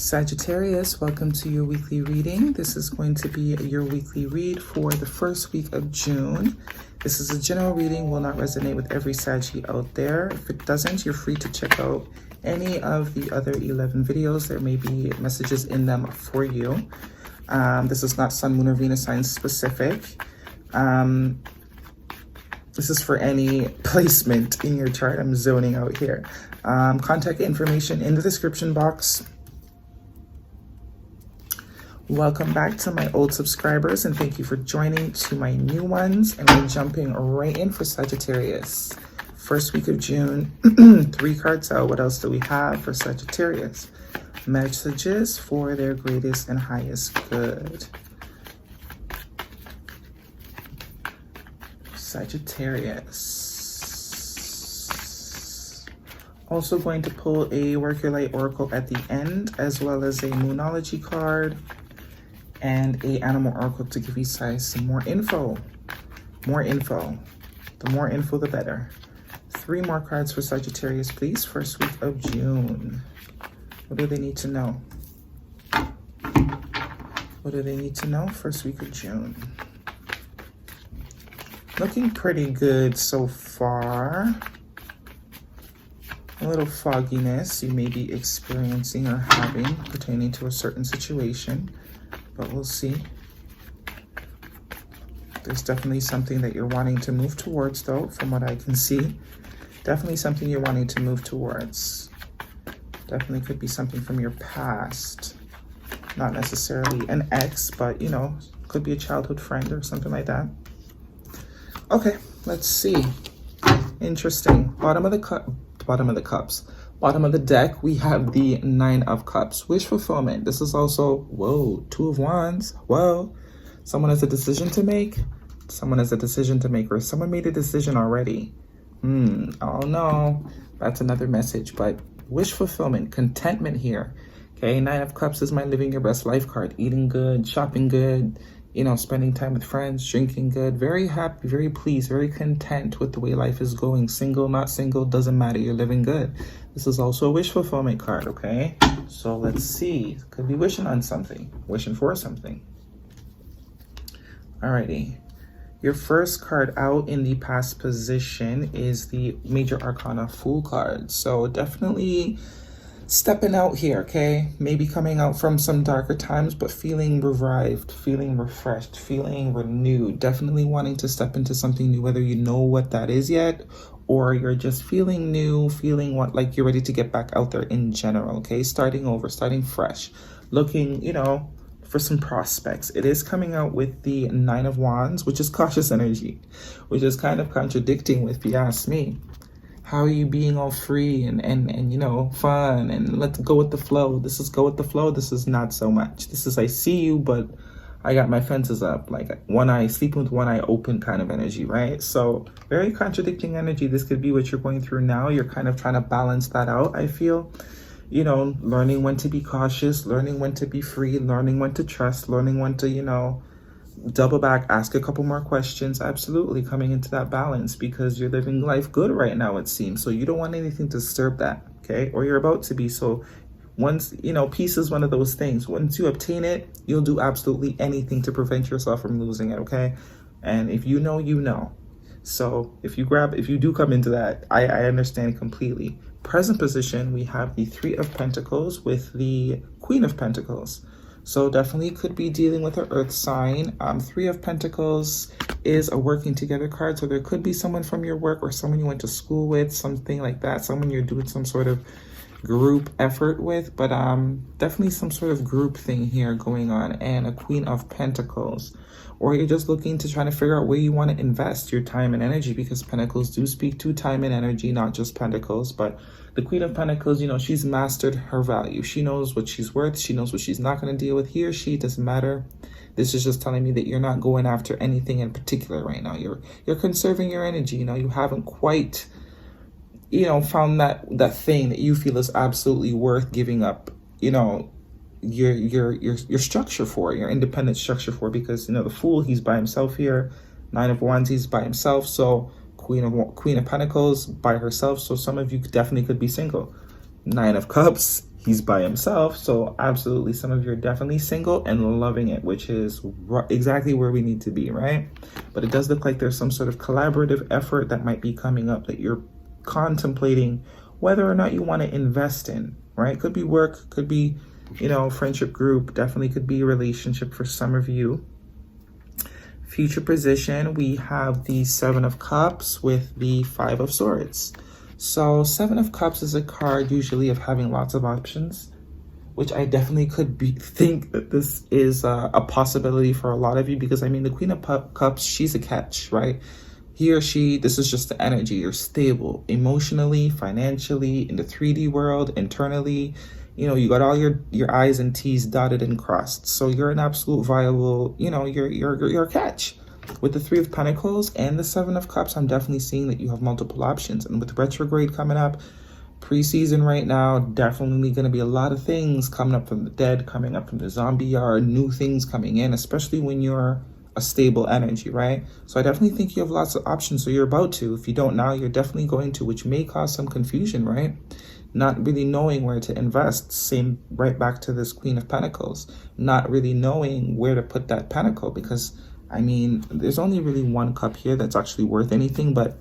Sagittarius, welcome to your weekly reading. This is going to be your weekly read for the first week of June. This is a general reading, will not resonate with every Saggy out there. If it doesn't, you're free to check out any of the other 11 videos. There may be messages in them for you. This is not Sun, Moon, or Venus sign specific. This is for any placement in your chart. I'm zoning out here. Contact information in the description box. Welcome back to my old subscribers and thank you for joining to my new ones. And we're jumping right in for Sagittarius. First week of June, 3 cards out. What else do we have for Sagittarius? Messages for their greatest and highest good. Sagittarius. Also going to pull a Work Your Light Oracle at the end, as well as a Moonology card and a Animal Oracle to give you guys some more info. More info. The more info, the better. 3 more cards for Sagittarius, please. First week of June. What do they need to know? What do they need to know? First week of June. Looking pretty good so far. A little fogginess you may be experiencing or having pertaining to a certain situation, but we'll see. There's definitely something that you're wanting to move towards, though, from what I can see. Definitely something you're wanting to move towards. Definitely could be something from your past. Not necessarily an ex, but, you know, could be a childhood friend or something like that. Okay, let's see. Interesting. Bottom of the cups. Bottom of the deck, we have the 9 of Cups. Wish fulfillment. This is also, whoa, 2 of Wands. Whoa. Someone has a decision to make. Someone has a decision to make, or someone made a decision already. Oh no. That's another message, but wish fulfillment, contentment here. Okay, 9 of Cups is my living your best life card. Eating good, shopping good, you know, spending time with friends, drinking good, very happy, very pleased, very content with the way life is going. Single, not single, doesn't matter. You're living good. This is also a wish fulfillment card, okay? So let's see. Could be wishing on something, wishing for something. Alrighty. Your first card out in the past position is the Major Arcana Fool card. So definitely stepping out here, okay? Maybe coming out from some darker times, but feeling revived, feeling refreshed, feeling renewed. Definitely wanting to step into something new, whether you know what that is yet, or you're just feeling new, feeling like you're ready to get back out there in general, okay? Starting over, starting fresh, looking, you know, for some prospects. It is coming out with the 9 of Wands, which is cautious energy, which is kind of contradicting if you ask me. How are you being all free and you know, fun and let's go with the flow? This is go with the flow. This is not so much. This is I see you, but I got my fences up, like one eye, sleeping with one eye open kind of energy, right? So very contradicting energy. This could be what you're going through now. You're kind of trying to balance that out, I feel. You know, learning when to be cautious, learning when to be free, learning when to trust, learning when to, you know, double back, ask a couple more questions. Absolutely coming into that balance because you're living life good right now, it seems. So you don't want anything to disturb that, okay? Or you're about to be. So once, you know, peace is one of those things. Once you obtain it, you'll do absolutely anything to prevent yourself from losing it, okay? And if you know, you know. So if you do come into that, I understand completely. Present position, we have the 3 of Pentacles with the Queen of Pentacles. So definitely could be dealing with an earth sign. 3 of Pentacles is a working together card. So there could be someone from your work or someone you went to school with, something like that. Someone you're doing some sort of group effort with, but definitely some sort of group thing here going on. And a Queen of Pentacles. Or you're just looking to try to figure out where you want to invest your time and energy, because Pentacles do speak to time and energy, not just Pentacles. But the Queen of Pentacles, you know, she's mastered her value. She knows what she's worth. She knows what she's not going to deal with. He or she, doesn't matter. This is just telling me that you're not going after anything in particular right now. You're conserving your energy. You know, you haven't quite, you know, found that thing that you feel is absolutely worth giving up, you know, your structure for, your independent structure for, because, you know, the Fool, he's by himself here. 9 of Wands, he's by himself. So Queen of Pentacles by herself. So some of you definitely could be single. 9 of Cups, he's by himself. So absolutely, some of you are definitely single and loving it, which is exactly where we need to be, right? But it does look like there's some sort of collaborative effort that might be coming up that you're contemplating whether or not you want to invest in, right? Could be work, could be, you know, friendship group, definitely could be a relationship for some of you. Future position, we have the Seven of Cups with the Five of Swords. So Seven of Cups is a card usually of having lots of options, which I definitely could think that this is a possibility for a lot of you, because I mean, the Queen of Cups, she's a catch, right? He or she, this is just the energy. You're stable emotionally, financially, in the 3D world, internally. You know, you got all your I's and T's dotted and crossed. So you're an absolute viable, you know, you're a catch. With the Three of Pentacles and the Seven of Cups, I'm definitely seeing that you have multiple options. And with retrograde coming up, pre-season right now, definitely going to be a lot of things coming up from the dead, coming up from the zombie yard, new things coming in, especially when you're a stable energy, right? So I definitely think you have lots of options. So you're about to. If you don't now, you're definitely going to, which may cause some confusion, right? Not really knowing where to invest. Same right back to this Queen of Pentacles. Not really knowing where to put that pentacle, because I mean, there's only really one cup here that's actually worth anything, but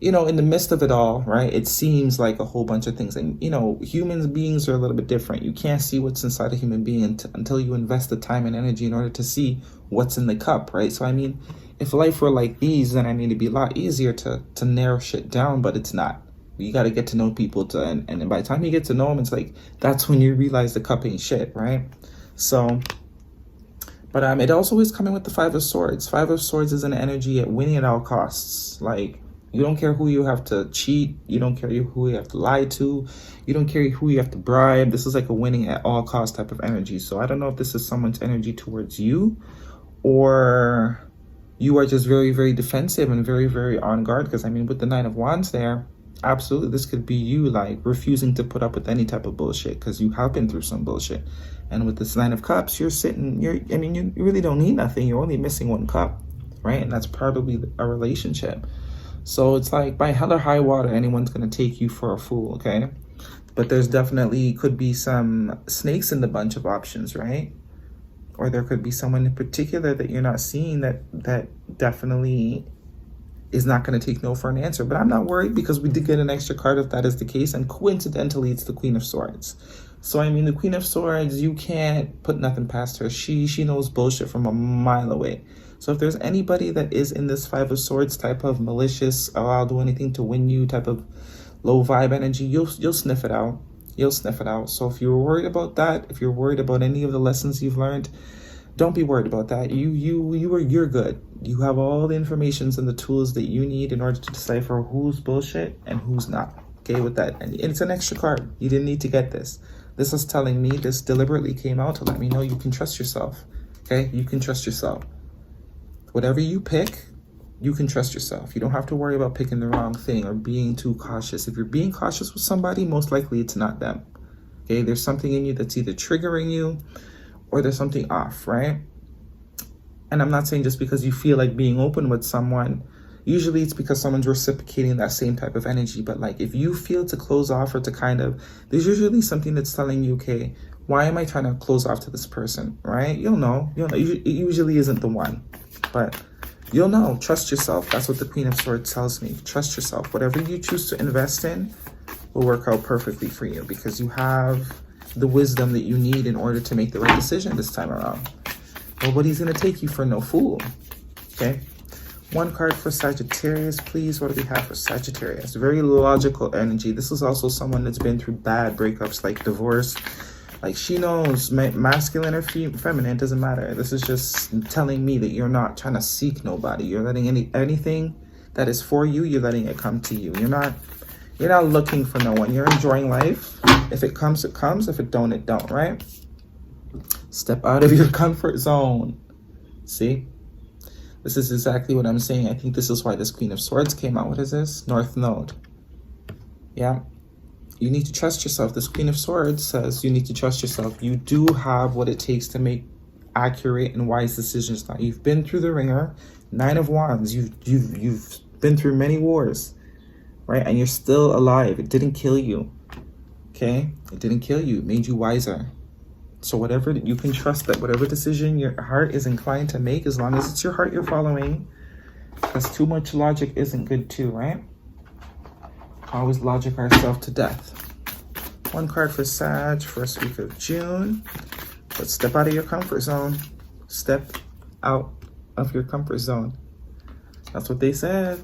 you know, in the midst of it all, right, it seems like a whole bunch of things. And, you know, human beings are a little bit different. You can't see what's inside a human being until you invest the time and energy in order to see what's in the cup, right? So, I mean, if life were like these, then I mean, it'd be a lot easier to narrow shit down, but it's not. You got to get to know people and by the time you get to know them, it's like, that's when you realize the cup ain't shit, right? So, but it also is coming with the Five of Swords. Five of Swords is an energy at winning at all costs. Like, you don't care who you have to cheat. You don't care who you have to lie to. You don't care who you have to bribe. This is like a winning at all costs type of energy. So I don't know if this is someone's energy towards you, or you are just very, very defensive and very, very on guard. Because I mean, with the Nine of Wands there, absolutely, this could be you like refusing to put up with any type of bullshit because you have been through some bullshit. And with this Nine of Cups, you're sitting, I mean, you really don't need nothing. You're only missing one cup, right? And that's probably a relationship. So it's like, by hell or high water, anyone's going to take you for a fool, okay? But there's definitely could be some snakes in the bunch of options, right? Or there could be someone in particular that you're not seeing that definitely is not going to take no for an answer. But I'm not worried, because we did get an extra card if that is the case. And coincidentally, it's the Queen of Swords. So, I mean, the Queen of Swords, you can't put nothing past her. She knows bullshit from a mile away. So if there's anybody that is in this Five of Swords type of malicious, oh, I'll do anything to win you type of low vibe energy, you'll sniff it out. You'll sniff it out. So if you're worried about that, if you're worried about any of the lessons you've learned, don't be worried about that. You're good. You have all the informations and the tools that you need in order to decipher who's bullshit and who's not. Okay, with that. And it's an extra card. You didn't need to get this. This is telling me, this deliberately came out to let me know you can trust yourself. Okay, you can trust yourself. Whatever you pick, you can trust yourself. You don't have to worry about picking the wrong thing or being too cautious. If you're being cautious with somebody, most likely it's not them. Okay, there's something in you that's either triggering you or there's something off, right? And I'm not saying just because you feel like being open with someone, usually it's because someone's reciprocating that same type of energy. But like, if you feel to close off or to kind of, there's usually something that's telling you, okay, why am I trying to close off to this person, right? You'll know. It usually isn't the one, but you'll know. Trust yourself. That's what the Queen of Swords tells me. Trust yourself. Whatever you choose to invest in will work out perfectly for you, because you have the wisdom that you need in order to make the right decision this time around. Nobody's going to take you for no fool, okay? One card for Sagittarius, please. What do we have for Sagittarius? Very logical energy. This is also someone that's been through bad breakups, like divorce. Like, she knows, masculine or feminine, it doesn't matter. This is just telling me that you're not trying to seek nobody. You're letting anything that is for you, you're letting it come to you. You're not looking for no one. You're enjoying life. If it comes, it comes. If it don't, it don't, right? Step out of your comfort zone. See? This is exactly what I'm saying. I think this is why this Queen of Swords came out. What is this? North Node. Yeah. You need to trust yourself. This Queen of Swords says you need to trust yourself. You do have what it takes to make accurate and wise decisions. Now, you've been through the ringer. Nine of Wands. You've been through many wars, right? And you're still alive. It didn't kill you. Okay? It didn't kill you. It made you wiser. So whatever, you can trust that whatever decision your heart is inclined to make, as long as it's your heart you're following, because too much logic isn't good too, right? Always logic ourselves to death. One card for Sag, first week of June. But step out of your comfort zone. Step out of your comfort zone. That's what they said.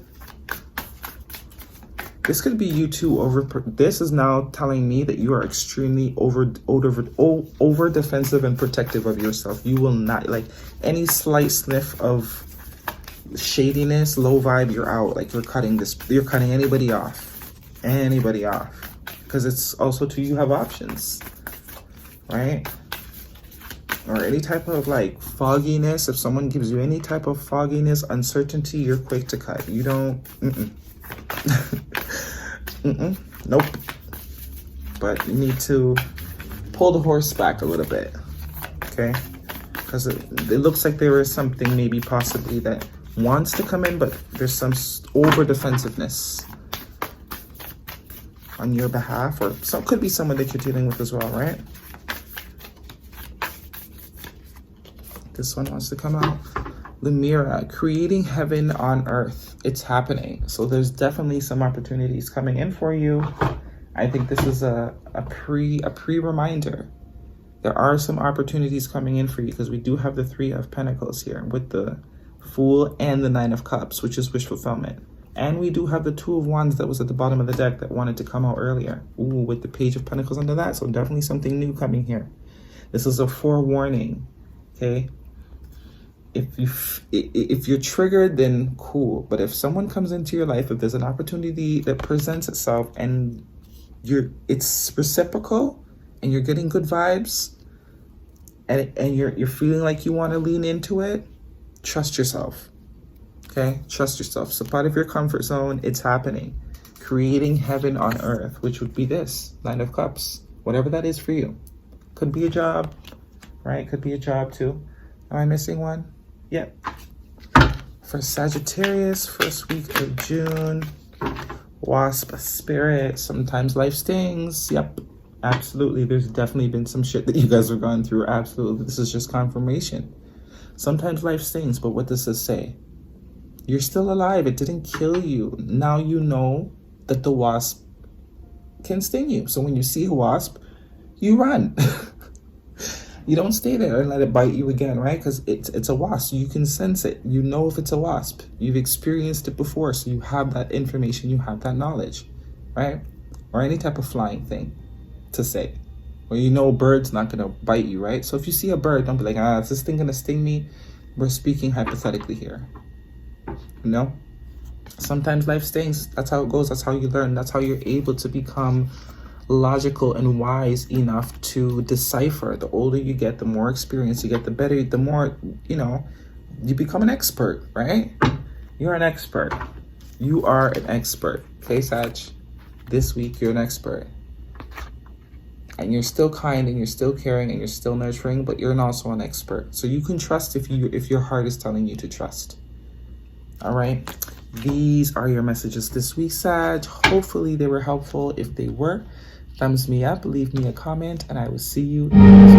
This could be you too. This is now telling me that you are extremely over defensive and protective of yourself. You will not, like, any slight sniff of shadiness, low vibe, you're out. Like, you're cutting anybody off. Anybody off. Because it's also too, you have options, right? Or any type of like fogginess. If someone gives you any type of fogginess, uncertainty, you're quick to cut. You don't, nope. But you need to pull the horse back a little bit, okay? Because it looks like there is something maybe possibly that wants to come in, but there's some over defensiveness on your behalf, or some could be someone that you're dealing with as well, right? This one wants to come out. Lemira, creating heaven on earth. It's happening. So there's definitely some opportunities coming in for you. I think this is a pre-reminder. There are some opportunities coming in for you, because we do have the 3 of Pentacles here with the Fool and the 9 of Cups, which is wish fulfillment. And we do have the 2 of Wands that was at the bottom of the deck that wanted to come out earlier. Ooh, with the Page of Pentacles under that. So definitely something new coming here. This is a forewarning, okay? If you're triggered, then cool. But if someone comes into your life, if there's an opportunity that presents itself and it's reciprocal and you're getting good vibes and you're feeling like you want to lean into it, trust yourself. Okay? Trust yourself. Step out of your comfort zone. It's happening. Creating heaven on earth, which would be this 9 of Cups. Whatever that is for you. Could be a job, right? Could be a job too. Am I missing one? Yep. For Sagittarius, first week of June. Wasp spirit. Sometimes life stings. Yep. Absolutely. There's definitely been some shit that you guys are going through. Absolutely. This is just confirmation. Sometimes life stings, but what does this say? You're still alive. It didn't kill you. Now you know that the wasp can sting you. So when you see a wasp, you run. You don't stay there and let it bite you again, right? Because it's a wasp. You can sense it. You know if it's a wasp. You've experienced it before, so you have that information. You have that knowledge, right? Or any type of flying thing to say. Or you know a bird's not going to bite you, right? So if you see a bird, don't be like, is this thing going to sting me? We're speaking hypothetically here. You know? Sometimes life stings. That's how it goes. That's how you learn. That's how you're able to become logical and wise enough to decipher. The older you get, the more experience you get, the better, the more, you become an expert, right? You're an expert. You are an expert. Okay, Sag? This week, you're an expert. And you're still kind and you're still caring and you're still nurturing, but you're also an expert. So you can trust if your heart is telling you to trust. All right? These are your messages this week, Sag. Hopefully they were helpful. If they were, thumbs me up, leave me a comment, and I will see you next week.